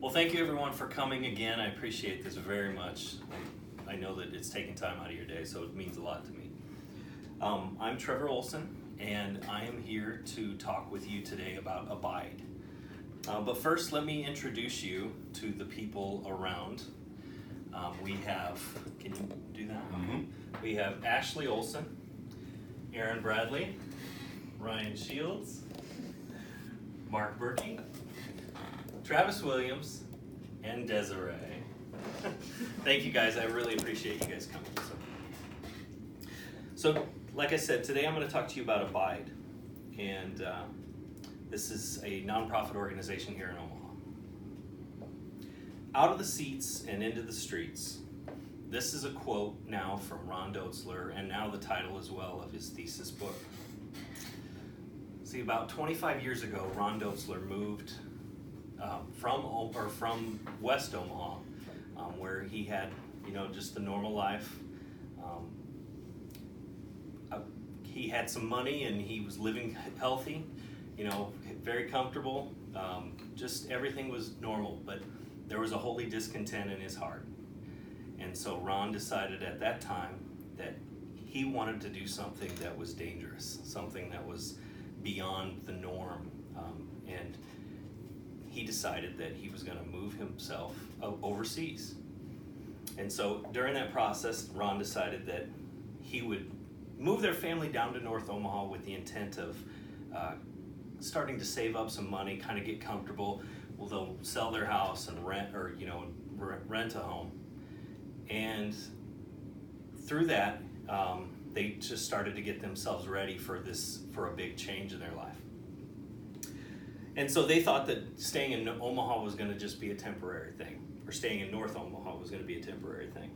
Well, thank you everyone for coming again. I appreciate this very much. I know that it's taking time out of your day, so it means a lot to me. I'm Trevor Olson, and I am here to talk with you today about abide. But first, let me introduce you to the people around. We have, can you do that? Mm-hmm. We have Ashley Olson, Aaron Bradley, Ryan Shields, Mark Berkey, Travis Williams, and Desiree. Thank you guys, I really appreciate you guys coming. So like I said, today I'm going to talk to you about Abide. And this is a nonprofit organization here in Omaha. Out of the seats and into the streets. This is a quote now from Ron Doetzler, and now the title as well of his thesis book. See, about 25 years ago, Ron Doetzler moved from West Omaha, where he had, just the normal life. He had some money and he was living healthy, very comfortable. Just everything was normal, but there was a holy discontent in his heart. And so Ron decided at that time that he wanted to do something that was dangerous, something that was beyond the norm. And he decided that he was going to move himself overseas. And so during that process, Ron decided that he would move their family down to North Omaha with the intent of starting to save up some money, kind of get comfortable. Well, they'll sell their house and rent a home. And through that, they just started to get themselves ready for a big change in their life. And so they thought that staying in Omaha was going to just be a temporary thing, or staying in North Omaha was going to be a temporary thing.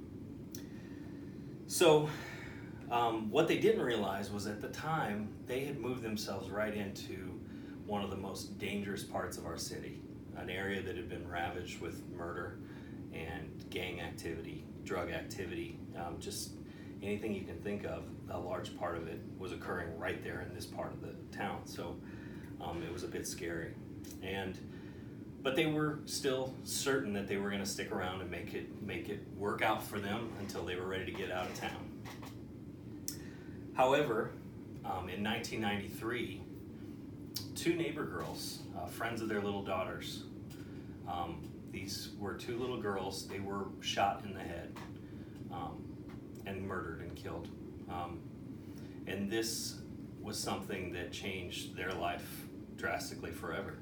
So what they didn't realize was at the time, they had moved themselves right into one of the most dangerous parts of our city, an area that had been ravaged with murder and gang activity, drug activity, just anything you can think of. A large part of it was occurring right there in this part of the town. So it was a bit scary. But they were still certain that they were going to stick around and make it work out for them until they were ready to get out of town. However, in 1993, two neighbor girls, friends of their little daughters, these were two little girls. They were shot in the head and murdered and killed. And this was something that changed their life drastically forever.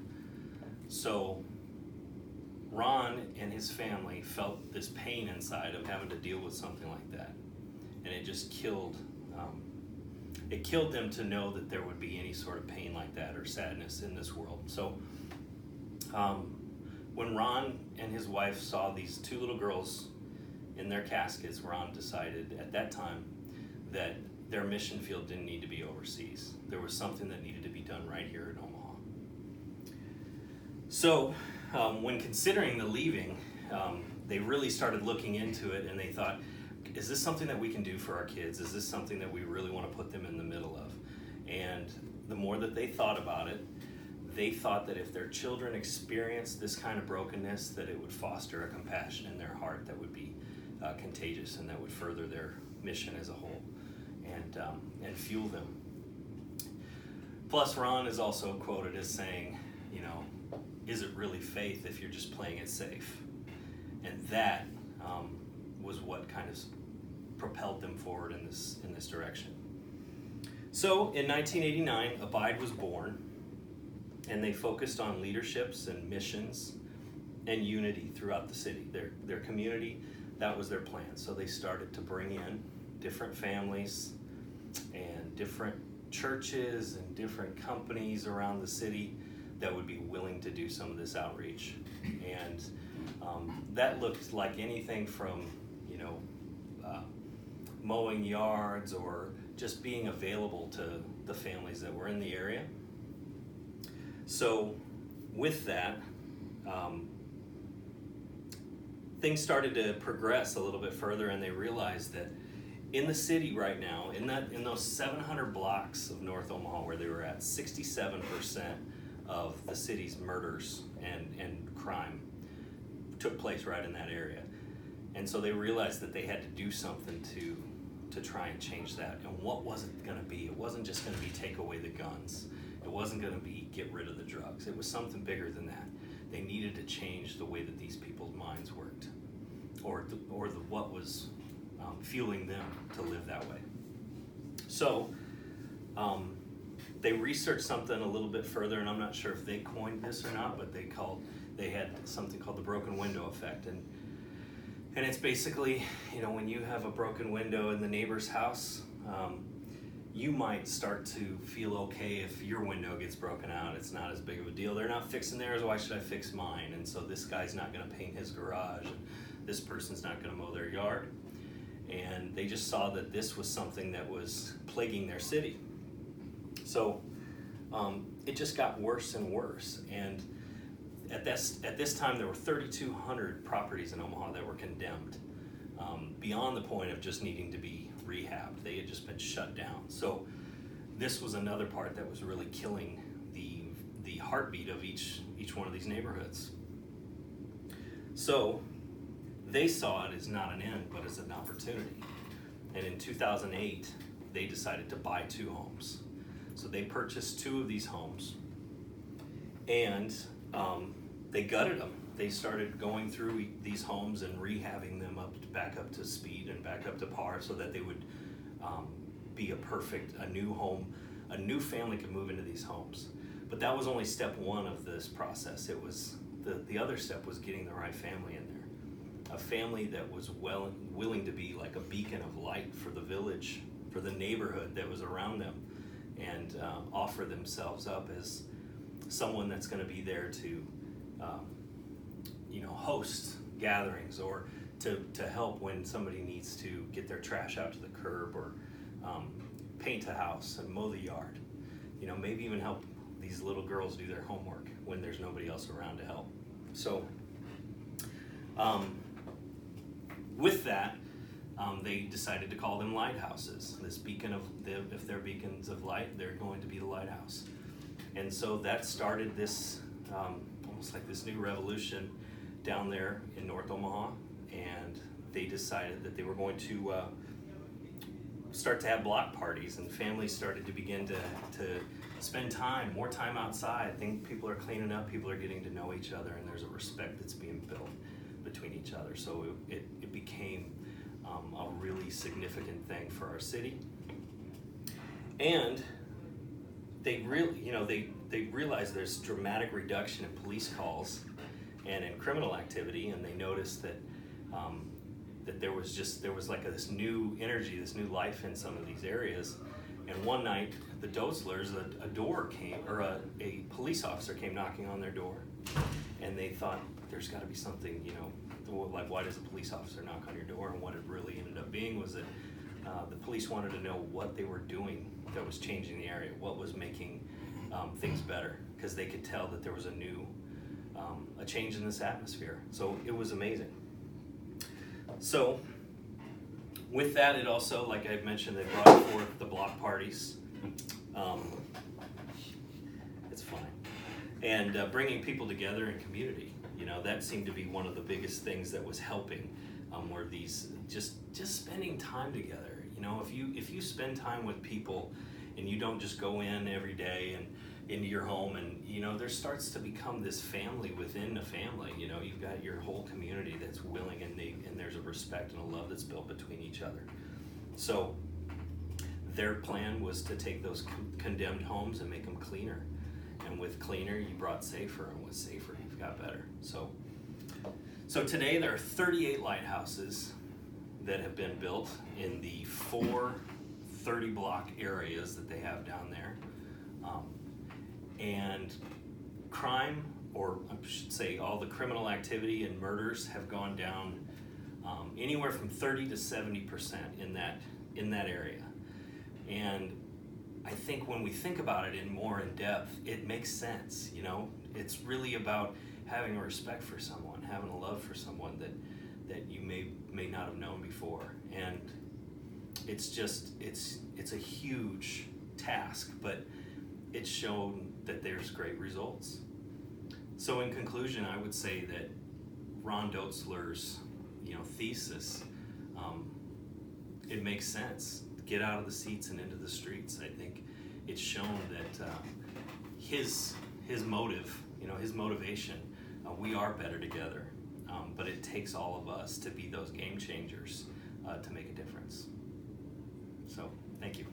So Ron and his family felt this pain inside of having to deal with something like that. And it just killed them to know that there would be any sort of pain like that or sadness in this world. So when Ron and his wife saw these two little girls in their caskets, Ron decided at that time that their mission field didn't need to be overseas. There was something that needed to be done right here in Omaha. So when considering the leaving, they really started looking into it, and they thought, is this something that we can do for our kids? Is this something that we really want to put them in the middle of? And the more that they thought about it, they thought that if their children experienced this kind of brokenness, that it would foster a compassion in their heart that would be contagious and that would further their mission as a whole and fuel them. Plus, Ron is also quoted as saying, is it really faith if you're just playing it safe? And that was what kind of propelled them forward in this direction. So in 1989, Abide was born, and they focused on leaderships and missions and unity throughout the city. Their community, that was their plan. So they started to bring in different families and different churches and different companies around the city that would be willing to do some of this outreach. And that looked like anything from mowing yards or just being available to the families that were in the area. So with that, things started to progress a little bit further, and they realized that in the city right now, in those 700 blocks of North Omaha where they were at, 67% of the city's murders and crime took place right in that area. And so they realized that they had to do something to try and change that. And what was it going to be? It wasn't just going to be take away the guns. It wasn't going to be get rid of the drugs. It was something bigger than that. They needed to change the way that these people's minds worked, or what was fueling them to live that way. So they researched something a little bit further, and I'm not sure if they coined this or not, but they had something called the broken window effect. And it's basically, when you have a broken window in the neighbor's house, you might start to feel okay if your window gets broken out. It's not as big of a deal. They're not fixing theirs, why should I fix mine? And so this guy's not gonna paint his garage, and this person's not gonna mow their yard. And they just saw that this was something that was plaguing their city. So it just got worse and worse. And at this time, there were 3,200 properties in Omaha that were condemned, beyond the point of just needing to be rehabbed. They had just been shut down. So this was another part that was really killing the heartbeat of each one of these neighborhoods. So they saw it as not an end, but as an opportunity. And in 2008, they decided to buy 2 homes. So they purchased 2 of these homes, and they gutted them. They started going through these homes and rehabbing them back up to speed and back up to par, so that they would be a new home. A new family could move into these homes. But that was only step 1 of this process. It was the other step was getting the right family in there. A family that was willing to be like a beacon of light for the village, for the neighborhood that was around them, and offer themselves up as someone that's going to be there to host gatherings, or to help when somebody needs to get their trash out to the curb, or paint a house and mow the yard. Maybe even help these little girls do their homework when there's nobody else around to help. So with that, they decided to call them lighthouses. This beacon if they're beacons of light, they're going to be the lighthouse. And so that started this almost like this new revolution down there in North Omaha. And they decided that they were going to start to have block parties, and families started to begin to spend more time outside. I think people are cleaning up, people are getting to know each other, and there's a respect that's being built between each other. So it became a really significant thing for our city. And they realized there's dramatic reduction in police calls and in criminal activity, and they noticed that that there was like this new energy, this new life in some of these areas. And one night, the Doslers, a police officer came knocking on their door, and they thought, there's got to be something, like, why does a police officer knock on your door? And what it really ended up being was that the police wanted to know what they were doing that was changing the area, what was making things better, because they could tell that there was a change in this atmosphere. So it was amazing. So with that, it also, like I mentioned, they brought forth the block parties. It's fine. And bringing people together in community. That seemed to be one of the biggest things that was helping, were these just spending time together. If you spend time with people and you don't just go in every day and into your home, and there starts to become this family within a family. You've got your whole community that's willing, and there's a respect and a love that's built between each other. So their plan was to take those condemned homes and make them cleaner, and with cleaner you brought safer, and with safer you've got better. So today there are 38 lighthouses that have been built in the 4 30-block areas that they have down there. And crime, or I should say all the criminal activity and murders, have gone down anywhere from 30 to 70% in that area. And I think when we think about it more in depth, it makes sense. It's really about having a respect for someone, having a love for someone that you may not have known before. And it's a huge task, but it's shown that there's great results. So in conclusion, I would say that Ron Dotzler's, thesis, it makes sense. Get out of the seats and into the streets. I think it's shown that his motive, his motivation, we are better together. But it takes all of us to be those game changers to make a difference. So, thank you.